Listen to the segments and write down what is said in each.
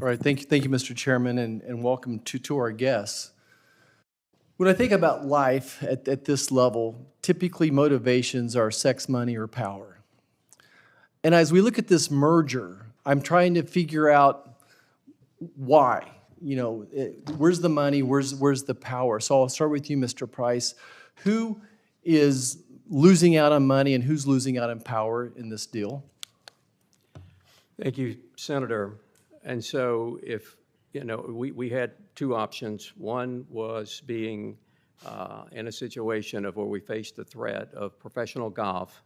All right, thank you, Mr. Chairman, and welcome to our guests. When I think about life at this level, typically motivations are sex, money, or power. And as we look at this merger, I'm trying to figure out why. You know, where's the money, where's the power? So I'll start with you, Mr. Price. Who is losing out on money and who's losing out on power in this deal? Thank you, Senator. And so if, you know, we had two options. One was being in a situation of where we faced the threat of professional golf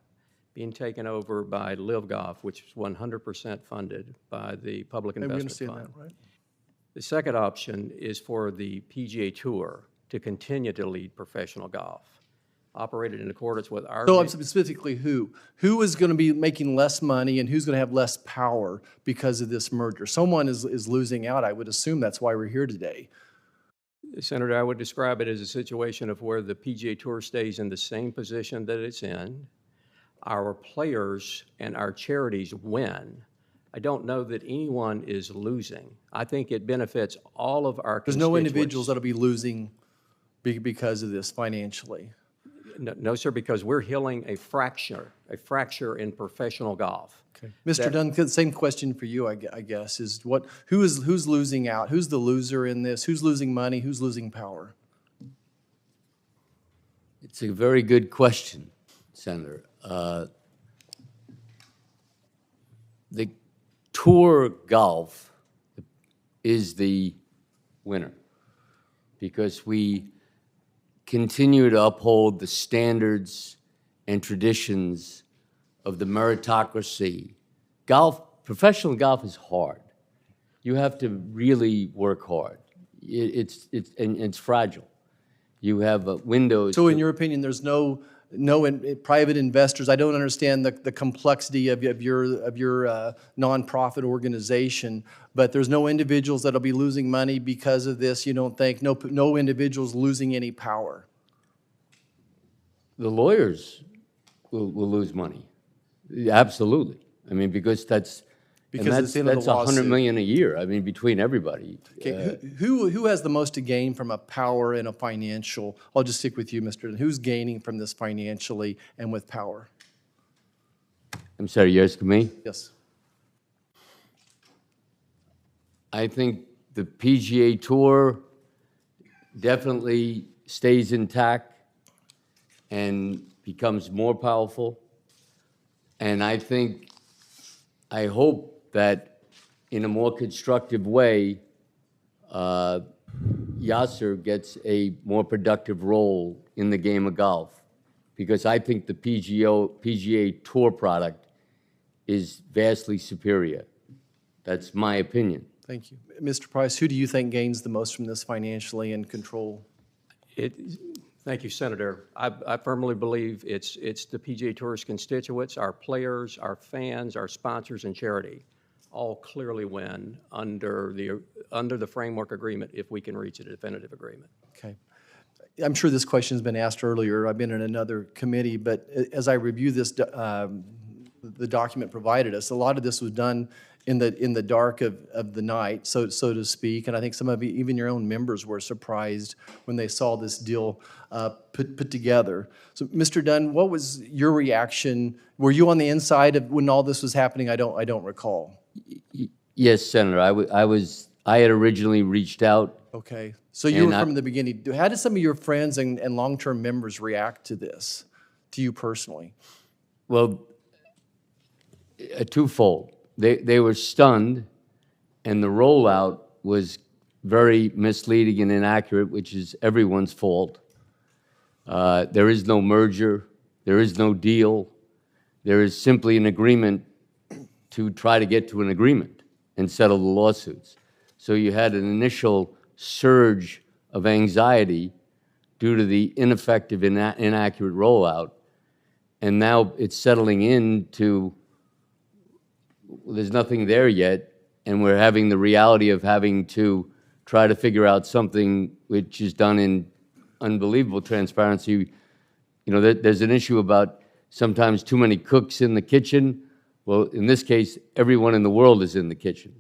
being taken over by LIV Golf, which is 100% funded by the Public Investment Fund. That, right? The second option is for the PGA Tour to continue to lead professional golf, operated in accordance with our... So specifically who? Who is going to be making less money and who's going to have less power because of this merger? Someone is losing out. I would assume that's why we're here today. Senator, I would describe it as a situation of where the PGA Tour stays in the same position that it's in. Our players and our charities win. I don't know that anyone is losing. I think it benefits all of our There's no individuals that'll be losing because of this financially. No, sir, because we're healing a fracture in professional golf. Okay. Mr. Dunn, same question for you, I guess, is who's losing out? Who's the loser in this? Who's losing money? Who's losing power? It's a very good question, Senator. The Tour Golf is the winner because we continue to uphold the standards and traditions of the meritocracy. Professional golf is hard. You have to really work hard. It's fragile. You have windows. So in your opinion, there's no private investors. I don't understand the complexity of your nonprofit organization, but there's no individuals that'll be losing money because of this. You don't think no individuals losing any power? The lawyers will lose money, absolutely. I mean, because that's $100 million a year. I mean, between everybody. Okay, who has the most to gain from a power and a financial? I'll just stick with you, Mr. Who's gaining from this financially and with power? I'm sorry, you're asking me? Yes. I think the PGA Tour definitely stays intact and becomes more powerful. And I hope that in a more constructive way, Yasser gets a more productive role in the game of golf, because I think the PGA Tour product is vastly superior. That's my opinion. Thank you. Mr. Price, who do you think gains the most from this financially and control? Thank you, Senator. I firmly believe it's the PGA Tour's constituents, our players, our fans, our sponsors, and charity all clearly win under the framework agreement if we can reach a definitive agreement. Okay. I'm sure this question's been asked earlier. I've been in another committee, but as I review this, the document provided us, a lot of this was done in the dark of the night, so to speak. And I think some of you, even your own members, were surprised when they saw this deal put together. So, Mr. Dunn, what was your reaction? Were you on the inside of when all this was happening? I don't recall. Yes, Senator. I had originally reached out. Okay. So you were from the beginning. How did some of your friends and long-term members react to this, to you personally? Well, twofold. They were stunned, and the rollout was very misleading and inaccurate, which is everyone's fault. There is no merger. There is no deal. There is simply an agreement to try to get to an agreement and settle the lawsuits. So you had an initial surge of anxiety due to the ineffective, inaccurate rollout, and now it's settling into there's nothing there yet, and we're having the reality of having to try to figure out something which is done in unbelievable transparency. You know, there's an issue about sometimes too many cooks in the kitchen. Well, in this case, everyone in the world is in the kitchen.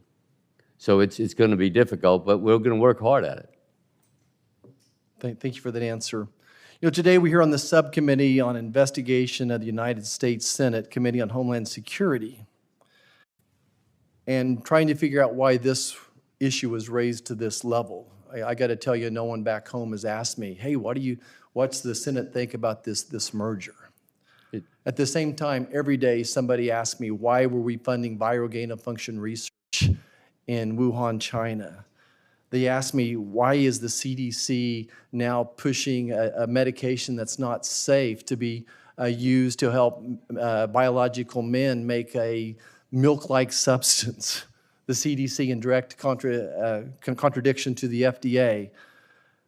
So it's going to be difficult, but we're going to work hard at it. Thank you for that answer. Today we hear on the subcommittee on investigation of the United States Senate Committee on Homeland Security and trying to figure out why this issue was raised to this level. I got to tell you, no one back home has asked me, hey, what's the Senate think about this merger? At the same time, every day somebody asks me, why were we funding viral gain-of-function research in Wuhan, China? They ask me, why is the CDC now pushing a medication that's not safe to be used to help biological men make a milk-like substance? The CDC in direct contradiction to the FDA.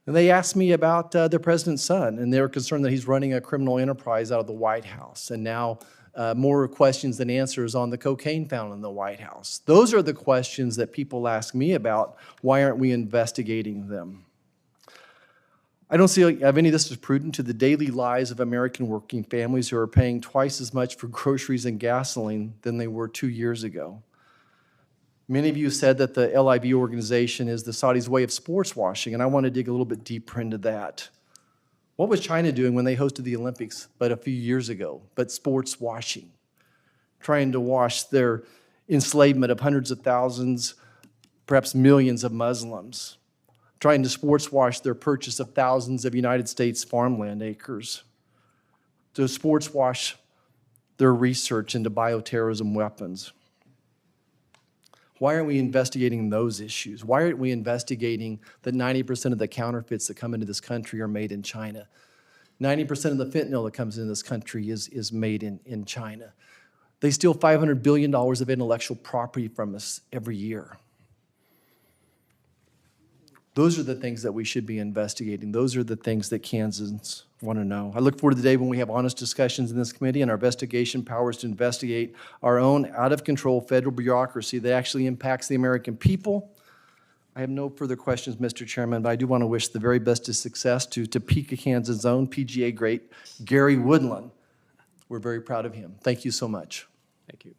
And they asked me about the president's son, and they were concerned that he's running a criminal enterprise out of the White House. And now more questions than answers on the cocaine found in the White House. Those are the questions that people ask me about. Why aren't we investigating them? I don't see if any of this is prudent to the daily lives of American working families who are paying twice as much for groceries and gasoline than they were 2 years ago. Many of you said that the LIV organization is the Saudis' way of sports washing, and I want to dig a little bit deeper into that. What was China doing when they hosted the Olympics but a few years ago, but sports washing? Trying to wash their enslavement of hundreds of thousands, perhaps millions of Muslims. Trying to sports wash their purchase of thousands of United States farmland acres. To sports wash their research into bioterrorism weapons. Why aren't we investigating those issues? Why aren't we investigating that 90% of the counterfeits that come into this country are made in China? 90% of the fentanyl that comes into this country is made in China. They steal $500 billion of intellectual property from us every year. Those are the things that we should be investigating. Those are the things that Kansans want to know. I look forward to the day when we have honest discussions in this committee and our investigation powers to investigate our own out-of-control federal bureaucracy that actually impacts the American people. I have no further questions, Mr. Chairman, but I do want to wish the very best of success to Topeka, Kansas' own PGA great Gary Woodland. We're very proud of him. Thank you so much. Thank you.